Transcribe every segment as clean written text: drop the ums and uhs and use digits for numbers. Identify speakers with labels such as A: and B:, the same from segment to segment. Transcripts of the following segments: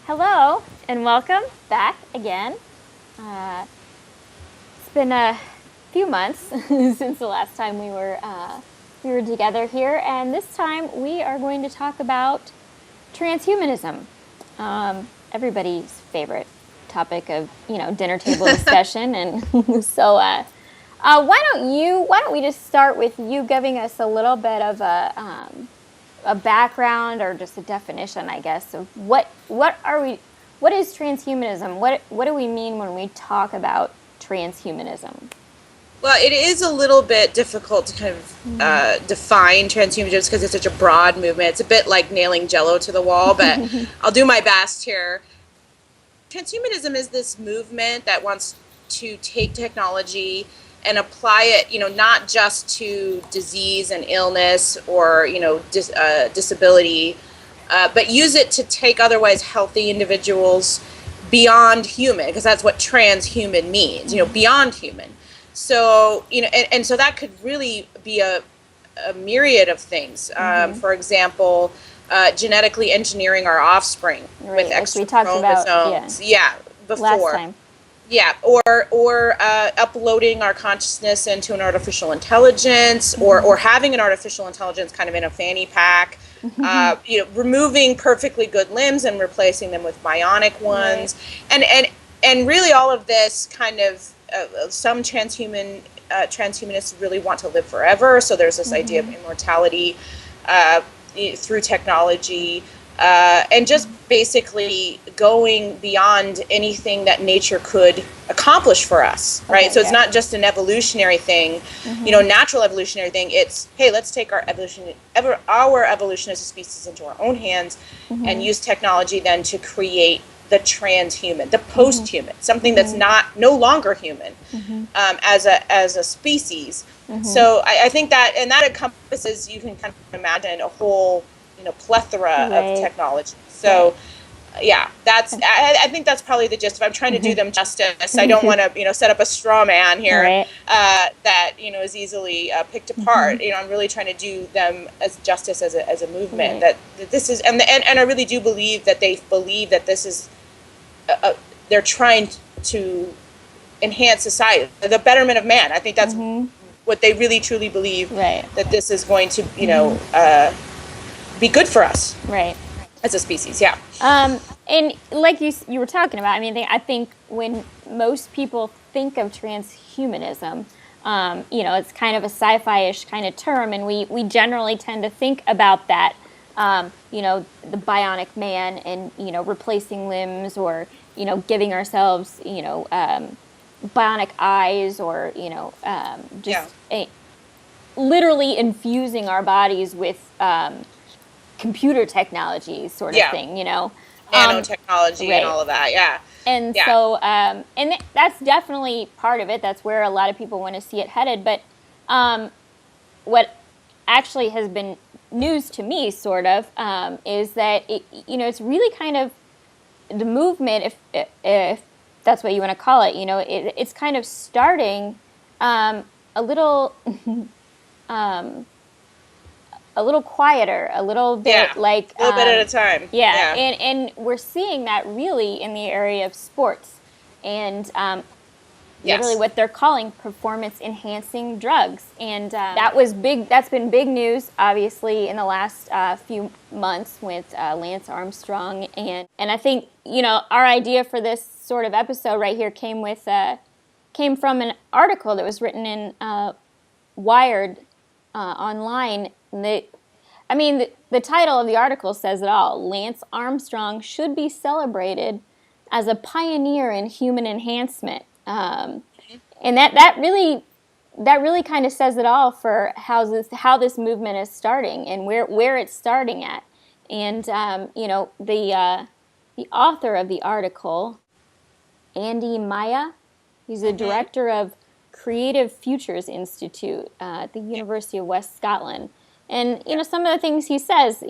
A: Hello, and welcome back again. It's been a few months since the last time we were together here, and this time we are going to talk about transhumanism, everybody's favorite topic of dinner table discussion. And so why don't we just start with you giving us a little bit of a background, or just a definition, I guess, of what is transhumanism? What do we mean when we talk about transhumanism?
B: Well, it is a little bit difficult to kind of define transhumanism because it's such a broad movement. It's a bit like nailing Jell-O to the wall, but I'll do my best here. Transhumanism is this movement that wants to take technology and apply it, not just to disease and illness or, disability, but use it to take otherwise healthy individuals beyond human, because that's what transhuman means, beyond human. So, and so that could really be a myriad of things. For example, genetically engineering our offspring with extra chromosomes. Before.
A: Last time.
B: Yeah, or uploading our consciousness into an artificial intelligence, or having an artificial intelligence kind of in a fanny pack. Removing perfectly good limbs and replacing them with bionic ones, and really all of this kind of some transhumanists really want to live forever. So there's this idea of immortality through technology, and just basically going beyond anything that nature could accomplish for us, right? So it's not just an evolutionary thing, natural evolutionary thing. It's, hey, let's take our evolution as a species into our own hands and use technology then to create the transhuman, the post-human, something that's no longer human as a species. So I think that encompasses, you can kind of imagine a whole plethora of technology. So I think that's probably the gist. If I'm trying to do them justice, I don't want to set up a straw man here that is easily picked apart. I'm really trying to do them as justice as a movement, that this is, and I really do believe that they believe that this is they're trying to enhance society, the betterment of man. I think that's what they really truly believe, that this is going to be good for us, as a species.
A: And like you were talking about, I think when most people think of transhumanism, it's kind of a sci-fi-ish kind of term, and we generally tend to think about that, the bionic man, and replacing limbs, or giving ourselves bionic eyes, or literally infusing our bodies with computer technology sort of thing,
B: nanotechnology and all of that,
A: And so, and that's definitely part of it. That's where a lot of people want to see it headed. But what actually has been news to me, sort of, is that it's really kind of the movement, if that's what you want to call it. It's kind of starting a little. A little quieter, a little bit like...
B: a little bit at a time.
A: And we're seeing that really in the area of sports. And literally what they're calling performance-enhancing drugs. And that's been big news, obviously, in the last few months with Lance Armstrong. And I think, our idea for this sort of episode right here came from an article that was written in Wired online. The title of the article says it all. Lance Armstrong should be celebrated as a pioneer in human enhancement, and that really kind of says it all for how this movement is starting and where it's starting at. And the author of the article, Andy Maya, he's the director of Creative Futures Institute at the University of West Scotland. And, some of the things he says,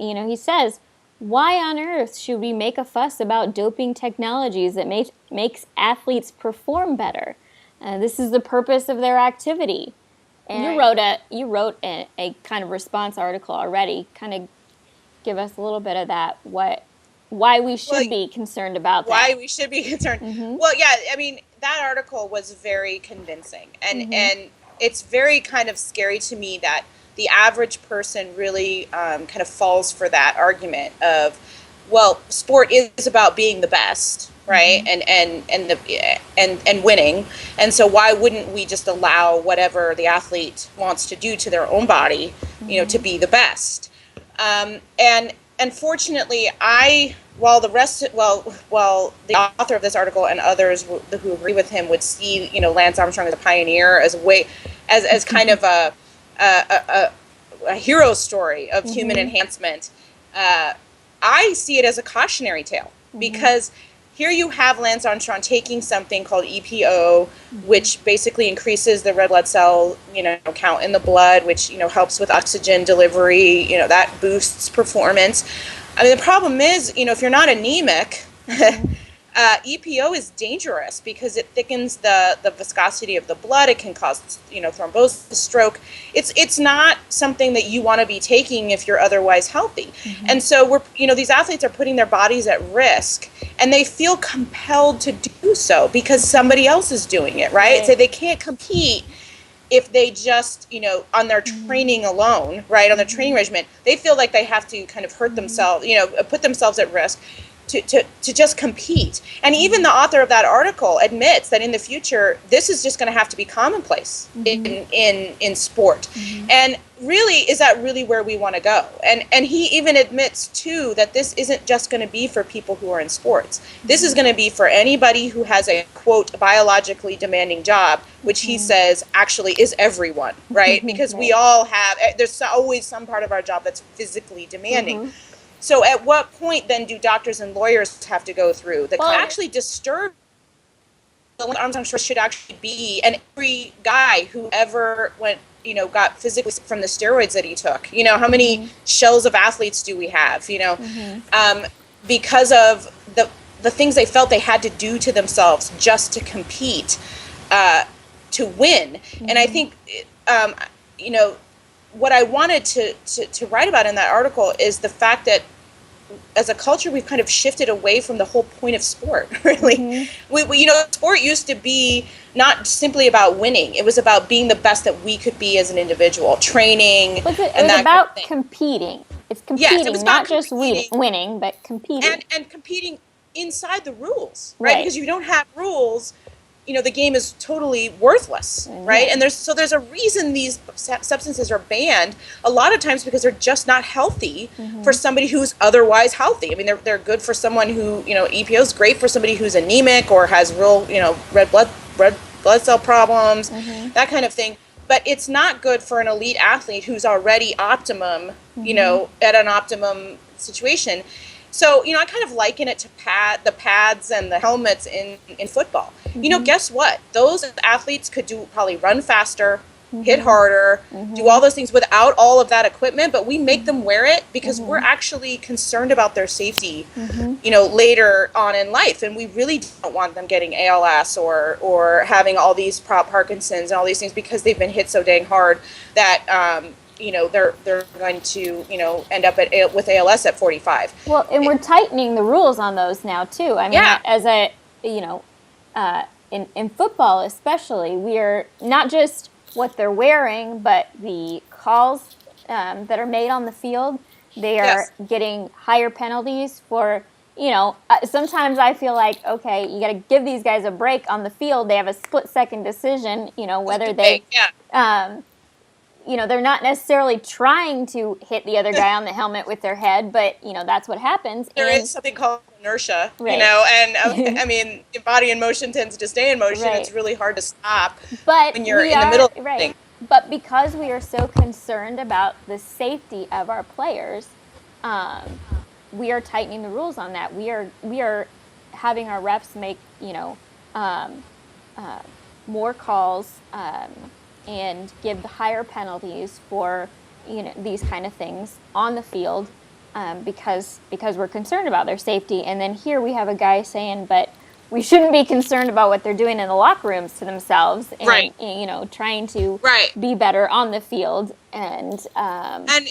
A: why on earth should we make a fuss about doping technologies that makes athletes perform better? This is the purpose of their activity. And you wrote a kind of response article already. Kind of give us a little bit of that. Why we should be concerned about that.
B: Why we should be concerned. Mm-hmm. Well, yeah, I mean, that article was very convincing, and it's very kind of scary to me that the average person really kind of falls for that argument of, well, sport is about being the best, right? Mm-hmm. and winning, and so why wouldn't we just allow whatever the athlete wants to do to their own body, mm-hmm. To be the best? And unfortunately, while the author of this article and others who agree with him would see, Lance Armstrong as a pioneer, as kind of a hero story of mm-hmm. human enhancement, I see it as a cautionary tale, mm-hmm. because here you have Lance Armstrong taking something called EPO, mm-hmm. which basically increases the red blood cell, count in the blood, which, helps with oxygen delivery, that boosts performance. I mean, the problem is, if you're not anemic, mm-hmm. EPO is dangerous because it thickens the viscosity of the blood. It can cause, thrombosis, stroke. It's not something that you want to be taking if you're otherwise healthy. Mm-hmm. And so these athletes are putting their bodies at risk, and they feel compelled to do so because somebody else is doing it, right? So they can't compete if they just, on their training alone, right, on their training regimen, they feel like they have to kind of hurt themselves, put themselves at risk to just compete. And even the author of that article admits that in the future, this is just going to have to be commonplace mm-hmm. in sport. Mm-hmm. And really, is that really where we want to go? And he even admits, too, that this isn't just going to be for people who are in sports. This is going to be for anybody who has a, quote, biologically demanding job, which he says actually is everyone, right? Because we all have, there's always some part of our job that's physically demanding. Mm-hmm. So at what point then do doctors and lawyers have to go through that can actually disturb the Armstrong should actually be, and every guy who ever went, got physically sick from the steroids that he took, how many mm-hmm. shells of athletes do we have, mm-hmm. Because of the things they felt they had to do to themselves just to compete, to win. Mm-hmm. And I think, what I wanted to write about in that article is the fact that as a culture, we've kind of shifted away from the whole point of sport, really. Mm-hmm. We sport used to be not simply about winning. It was about being the best that we could be as an individual, training.
A: It was about competing. It's competing, yes, it was not just winning, but competing.
B: And competing inside the rules, right? Because if you don't have rules, the game is totally worthless, right? And there's a reason these substances are banned a lot of times because they're just not healthy mm-hmm. for somebody who's otherwise healthy. I mean, they're good for someone who, EPO is great for somebody who's anemic or has real, red blood cell problems, mm-hmm. that kind of thing. But it's not good for an elite athlete who's already optimum, mm-hmm. At an optimum situation. So, I kind of liken it to the pads and the helmets in football. Mm-hmm. Guess what? Those athletes could probably run faster, mm-hmm. hit harder, mm-hmm. do all those things without all of that equipment, but we make them wear it because mm-hmm. we're actually concerned about their safety, mm-hmm. Later on in life. And we really don't want them getting ALS or having all these Parkinson's and all these things because they've been hit so dang hard that, they're going to, end up with ALS at 45.
A: Well, and we're tightening the rules on those now, too. I mean, in football especially, we're not just what they're wearing, but the calls that are made on the field. They are getting higher penalties for, sometimes I feel like, okay, you got to give these guys a break on the field. They have a split-second decision, whether they... they're not necessarily trying to hit the other guy on the helmet with their head, but, that's what happens.
B: There is something called inertia, and, I mean, your body in motion tends to stay in motion. Right. It's really hard to stop when you're in the middle of thing.
A: But because we are so concerned about the safety of our players, we are tightening the rules on that. We are having our refs make, more calls, and give the higher penalties for these kind of things on the field because we're concerned about their safety. And then here we have a guy saying, but we shouldn't be concerned about what they're doing in the locker rooms to themselves, and
B: right.
A: you know, trying to
B: right.
A: be better on the field. And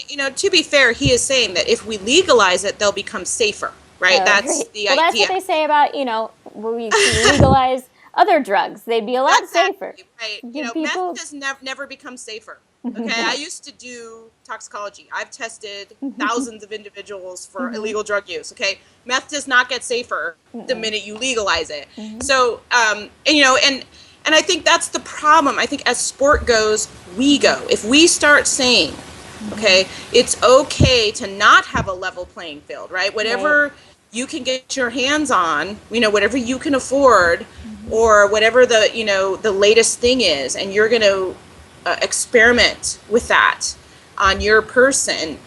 B: you know, to be fair, he is saying that if we legalize it, they'll become safer, right? That's
A: right.
B: the
A: well,
B: idea.
A: that's what they say about, you know, when we legalize other drugs, they'd be a lot safer.
B: Right.
A: Give
B: You know,
A: people...
B: meth has never become safer. Okay, I used to do toxicology. I've tested thousands of individuals for illegal drug use. Okay, meth does not get safer the minute you legalize it. So, and you know, and I think that's the problem. I think as sport goes, we go. If we start saying, okay, it's okay to not have a level playing field, right? Whatever you can get your hands on, you know, whatever you can afford, or whatever the, you know, the latest thing is, and you're going to experiment with that on your person.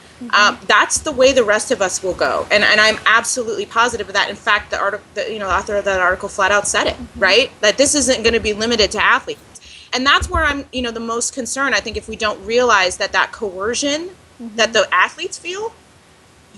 B: That's the way the rest of us will go, and I'm absolutely positive of that. In fact, the author of that article flat out said it, right? That this isn't going to be limited to athletes, and that's where I'm, you know, the most concerned. I think if we don't realize that coercion that the athletes feel,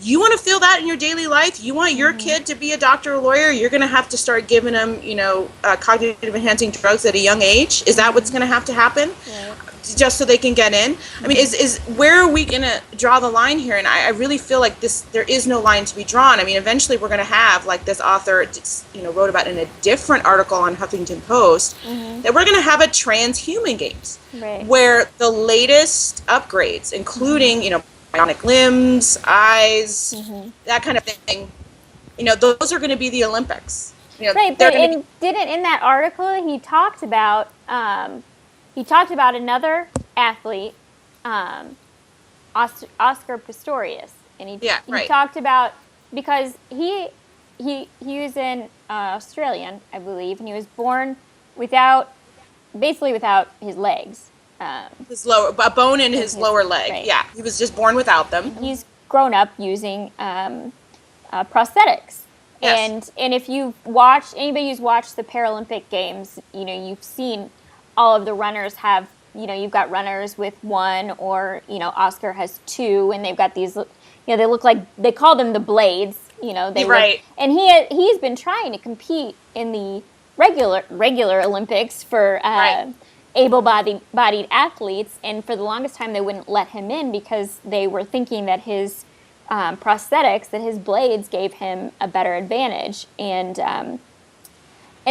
B: you want to feel that in your daily life. You want your kid to be a doctor or lawyer, you're going to have to start giving them, you know, cognitive enhancing drugs at a young age. Is that what's going to have to happen? Right. Just so they can get in? I mean, is where are we going to draw the line here? And I really feel like there is no line to be drawn. I mean, eventually we're going to have, like this author, you know, wrote about in a different article on Huffington Post, that we're going to have a transhuman games, where the latest upgrades, including, you know, bionic limbs, eyes, that kind of thing, you know, those are going to be the Olympics. You know,
A: right, but in that article he talked about another athlete, Oscar Pistorius, and he talked about, because he was an Australian, I believe, and he was born without his legs.
B: A bone in his lower leg. Right. Yeah, he was just born without them.
A: He's grown up using prosthetics.
B: Yes.
A: And if anybody who's watched the Paralympic Games, you know, you've seen all of the runners have, you know, you've got runners with one, or, you know, Oscar has two, and they've got these, you know, they look like, they call them the blades, you know. And he's been trying to compete in the regular Olympics for able-bodied athletes, and for the longest time they wouldn't let him in because they were thinking that his prosthetics, that his blades gave him a better advantage. And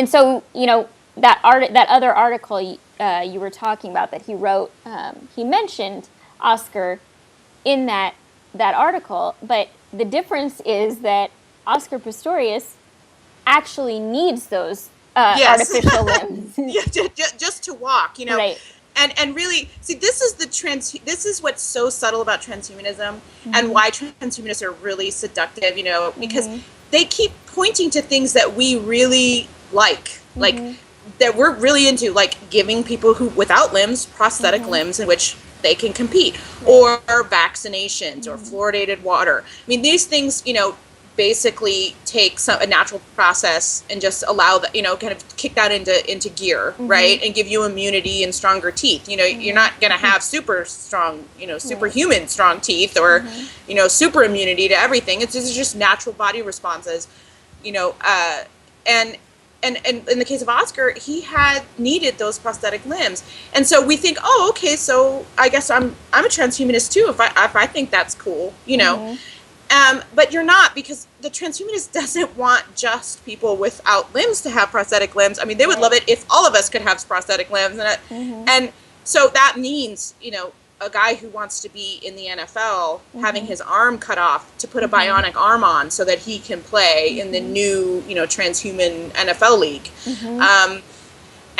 A: so, you know, that other article you were talking about that he wrote, he mentioned Oscar in that article, but the difference is that Oscar Pistorius actually needs those artificial limbs.
B: just to walk, you know. Right. And really, see, this is what's so subtle about transhumanism, and why transhumanists are really seductive, you know, because they keep pointing to things that we really like that we're really into, like giving people who without limbs prosthetic limbs in which they can compete, or vaccinations, or fluoridated water. I mean, these things, you know, basically take a natural process and just allow that, you know, kind of kick that into gear, right, and give you immunity and stronger teeth. You know, you're not going to have super strong, you know, superhuman strong teeth, or you know, super immunity to everything. It's just natural body responses, you know. And in the case of Oscar, he had needed those prosthetic limbs, and so we think, oh, okay, so I guess I'm a transhumanist too if I think that's cool, you know. But you're not, because the transhumanist doesn't want just people without limbs to have prosthetic limbs. I mean, they would love it if all of us could have prosthetic limbs. And so that means, you know, a guy who wants to be in the NFL having his arm cut off to put a bionic arm on so that he can play in the new, you know, transhuman NFL league.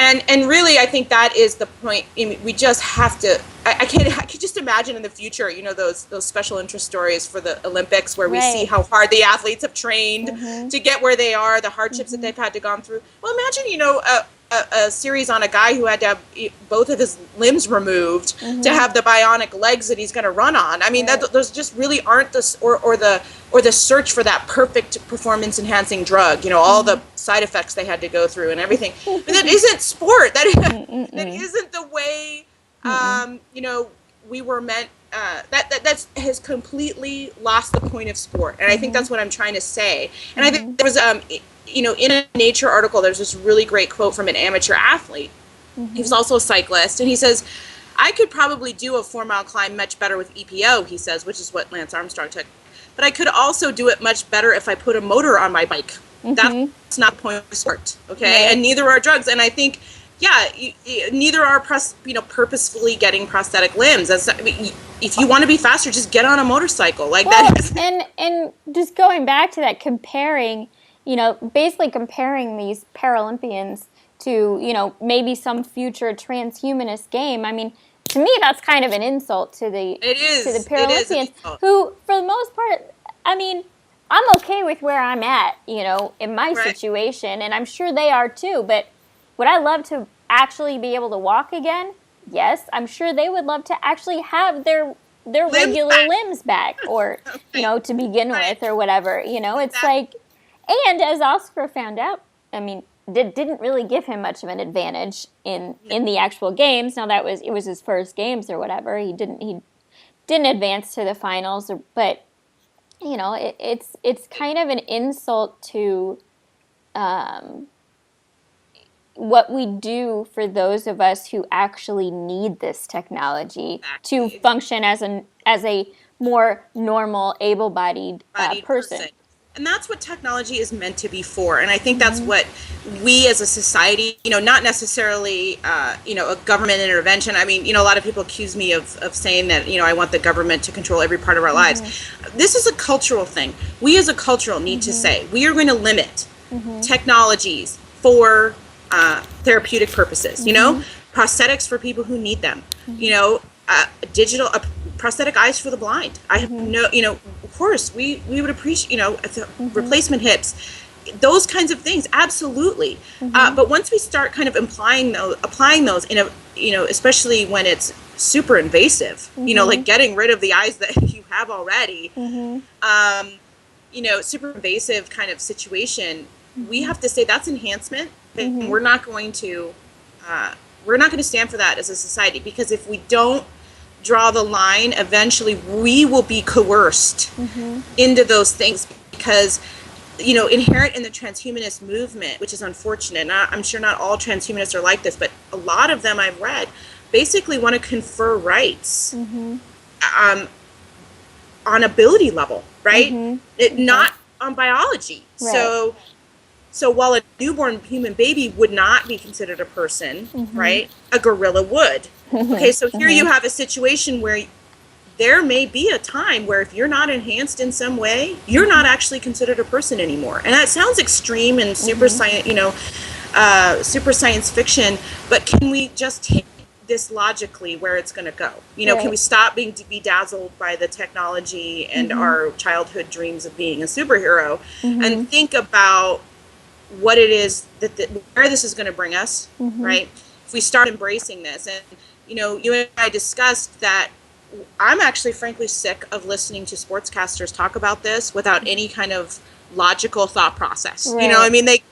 B: And really, I think that is the point. I mean, we just have to. I can just imagine in the future, you know, those special interest stories for the Olympics, where we see how hard the athletes have trained to get where they are, the hardships that they've had to gone through. Well, imagine, you know, a series on a guy who had to have both of his limbs removed to have the bionic legs that he's going to run on. I mean, those just really aren't or the search for that perfect performance enhancing drug. You know, all the side effects they had to go through and everything. But that isn't sport. That isn't the way. You know, we were meant. That has completely lost the point of sport, and I think that's what I'm trying to say. And I think there was in a Nature article, there's this really great quote from an amateur athlete. He was also a cyclist, and he says, I could probably do a 4-mile climb much better with EPO, he says, which is what Lance Armstrong took. But I could also do it much better if I put a motor on my bike. That's not the point of the sport, okay? Right. And neither are drugs. And I think, neither are purposefully getting prosthetic limbs. If you want to be faster, just get on a motorcycle.
A: And just going back to that, basically comparing these Paralympians to, maybe some future transhumanist game. I mean, to me, that's kind of an insult to the Paralympians, who, for the most part, I mean, I'm okay with where I'm at, in my situation, and I'm sure they are too. But would I love to actually be able to walk again? Yes, I'm sure they would love to actually have their regular limbs back, or to begin with, or whatever. It's like, and as Oscar found out, I mean, didn't really give him much of an advantage in the actual games. Now it was his first games or whatever. He didn't advance to the finals, but it's kind of an insult to what we do for those of us who actually need this technology to function as a more normal, able-bodied person.
B: And that's what technology is meant to be for. And I think that's what we as a society, not necessarily, a government intervention. I mean, a lot of people accuse me of saying that, I want the government to control every part of our lives. This is a cultural thing. We as a cultural need to say, we are going to limit technologies for therapeutic purposes, prosthetics for people who need them, digital prosthetic eyes for the blind. I have of course we would appreciate, replacement hips, those kinds of things. Absolutely. But once we start kind of applying those in a, especially when it's super invasive, like getting rid of the eyes that you have already, super invasive kind of situation, we have to say that's enhancement. And we're not going to stand for that as a society, because if we don't draw the line, eventually we will be coerced into those things, because inherent in the transhumanist movement, which is unfortunate, I'm sure not all transhumanists are like this, but a lot of them I've read basically want to confer rights on ability level, right? Not on biology. Right. So while a newborn human baby would not be considered a person, right, a gorilla would. Okay, so here you have a situation where there may be a time where if you're not enhanced in some way, you're not actually considered a person anymore. And that sounds extreme and super science, super science fiction, but can we just take this logically where it's going to go? Can we stop being bedazzled by the technology and our childhood dreams of being a superhero and think about what it is where this is going to bring us, right? If we start embracing this, and you and I discussed that I'm actually frankly sick of listening to sportscasters talk about this without any kind of logical thought process. Right. I mean, they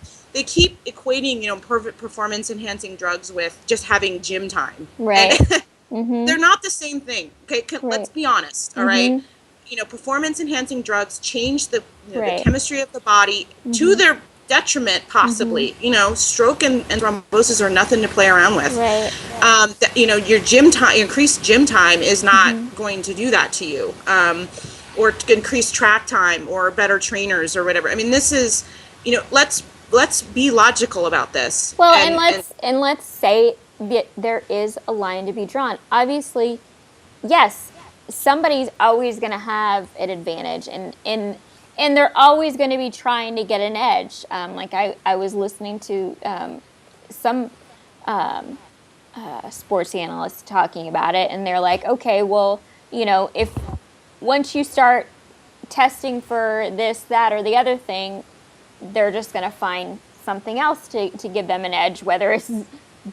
B: keep equating performance enhancing drugs with just having gym time. Right. They're not the same thing. Okay, let's be honest. All right. Performance enhancing drugs change the chemistry of the body to their detriment, possibly. Stroke and thrombosis are nothing to play around with. Right. Your gym time, increased gym time is not going to do that to you, or increased track time, or better trainers, or whatever. I mean, this is, let's be logical about this.
A: Well, and let's say that there is a line to be drawn. Obviously, yes, somebody's always going to have an advantage, and they're always going to be trying to get an edge. Like I was listening to some sports analysts talking about it, and they're like, okay, well, if once you start testing for this, that, or the other thing, they're just going to find something else to give them an edge, whether it's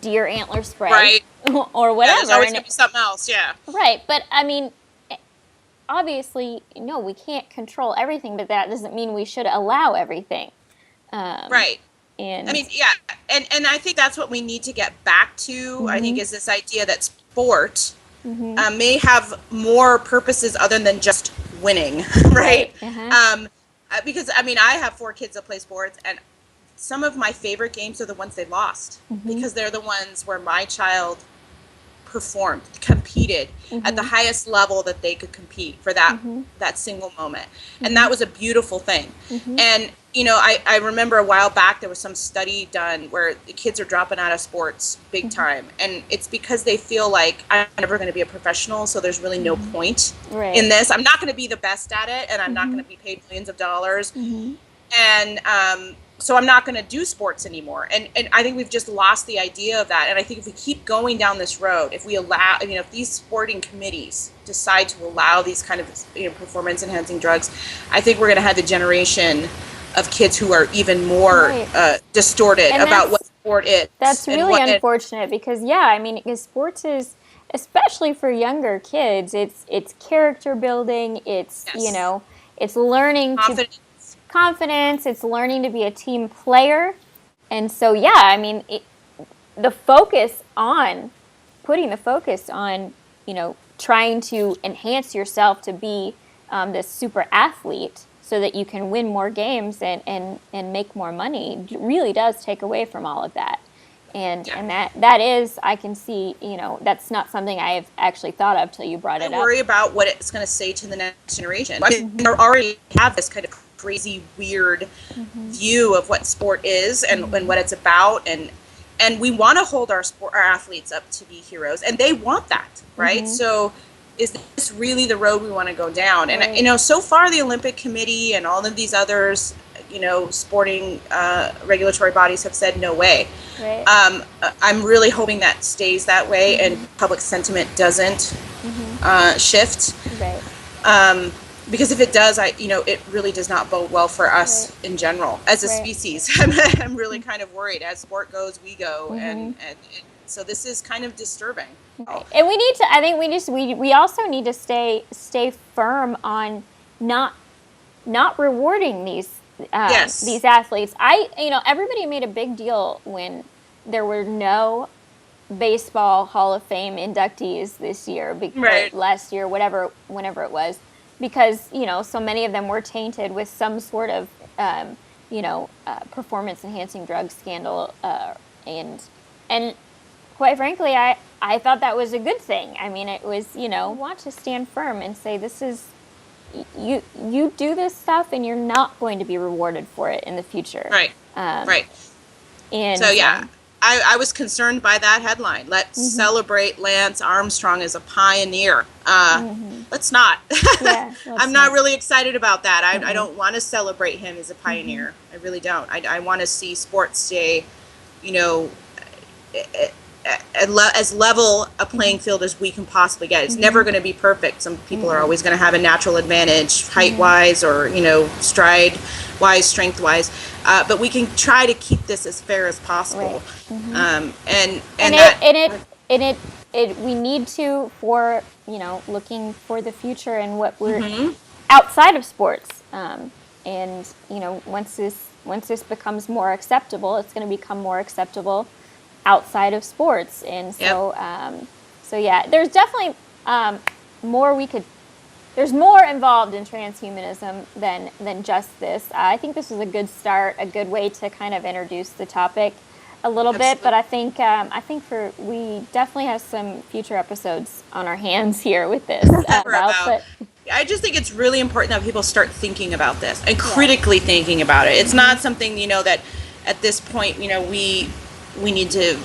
A: deer antler spray or whatever.
B: There's always going to be something else, yeah.
A: Right, but I mean, obviously, no, we can't control everything, but that doesn't mean we should allow everything.
B: Right. And I mean, yeah, and I think that's what we need to get back to, I think, is this idea that sport may have more purposes other than just winning, right? Because, I mean, I have 4 kids that play sports, and some of my favorite games are the ones they lost, because they're the ones where my child performed, competed at the highest level that they could compete for that single moment. And that was a beautiful thing. And, I remember a while back, there was some study done where the kids are dropping out of sports big time. And it's because they feel like, I'm never going to be a professional, so there's really no point in this. I'm not going to be the best at it, and I'm not going to be paid millions of dollars. And so I'm not going to do sports anymore. And I think we've just lost the idea of that. And I think if we keep going down this road, if we allow, if these sporting committees decide to allow these kind of performance enhancing drugs, I think we're going to have a generation of kids who are even more distorted about what sport is.
A: That's really unfortunate because, because sports is, especially for younger kids, it's character building, it's, it's learning confidence, it's learning to be a team player. And so, the focus on, putting the focus on, trying to enhance yourself to be this super athlete so that you can win more games and make more money really does take away from all of that. And that is, I can see, that's not something I have actually thought of till you brought it up.
B: I worry about what it's going to say to the next generation. I mean, they already have this kind of crazy, weird view of what sport is and what it's about. And we want to hold our athletes up to be heroes. And they want that, right? So is this really the road we want to go down? And, so far the Olympic Committee and all of these others, sporting regulatory bodies have said no way. I'm really hoping that stays that way and public sentiment doesn't shift. Because if it does, it really does not bode well for us in general as a species. I'm really kind of worried. As sport goes, we go, and so this is kind of disturbing.
A: And we need to. I think we also need to stay firm on not rewarding these athletes. Everybody made a big deal when there were no baseball Hall of Fame inductees this year, last year, whenever it was, because so many of them were tainted with some sort of performance enhancing drug scandal, and quite frankly, I thought that was a good thing. I mean, it was want to stand firm and say this is. You do this stuff and you're not going to be rewarded for it in the future.
B: Right. And so, I was concerned by that headline. Let's celebrate Lance Armstrong as a pioneer. Let's not. I'm not really excited about that. I don't want to celebrate him as a pioneer. I really don't. I want to see sports stay, as level a playing field as we can possibly get. It's never going to be perfect. Some people are always going to have a natural advantage, height-wise or stride-wise, strength-wise. But we can try to keep this as fair as possible.
A: We need to for looking for the future and what we're outside of sports. Once this becomes more acceptable, it's going to become more acceptable outside of sports. And so there's definitely there's more involved in transhumanism than just this. I think this was a good start, a good way to kind of introduce the topic a little bit, but I think we definitely have some future episodes on our hands here with this.
B: I just think it's really important that people start thinking about this and critically thinking about it. It's not something that at this point we need to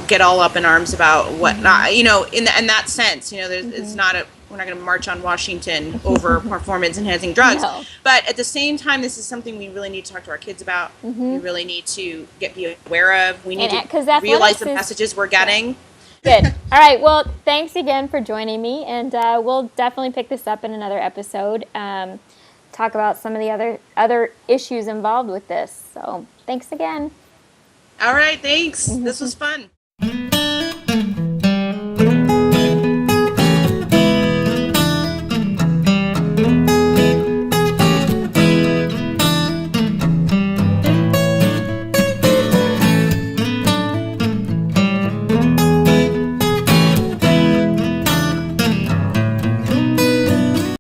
B: get all up in arms about whatnot. In that sense, it's not we're not going to march on Washington over performance enhancing drugs. No. But at the same time, this is something we really need to talk to our kids about. We really need to be aware of. We need to realize the messages we're getting.
A: Good. All right. Well, thanks again for joining me, and we'll definitely pick this up in another episode. Talk about some of the other issues involved with this. So, thanks again.
B: All right. Thanks. This was fun.